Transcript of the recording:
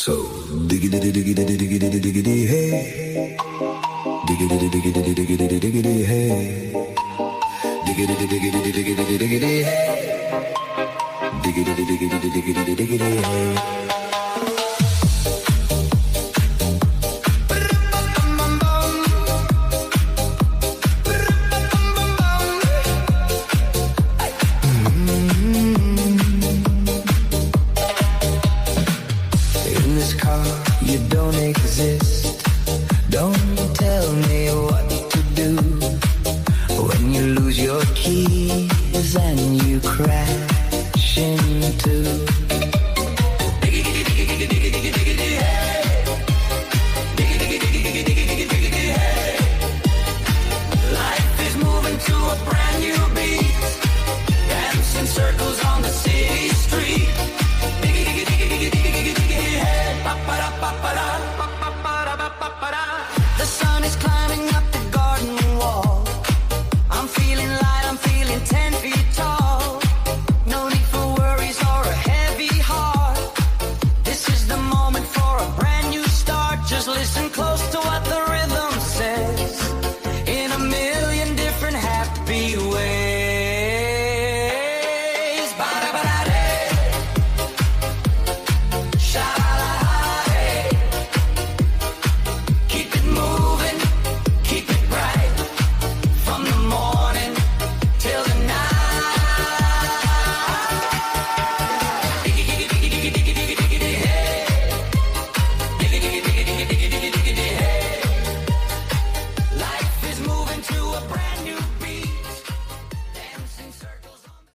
So diggity diggity diggity diggity hey, diggity diggity diggity diggity hey, diggity diggity diggity diggity hey, diggity diggity diggity diggity hey. When you lose your keys and you crash into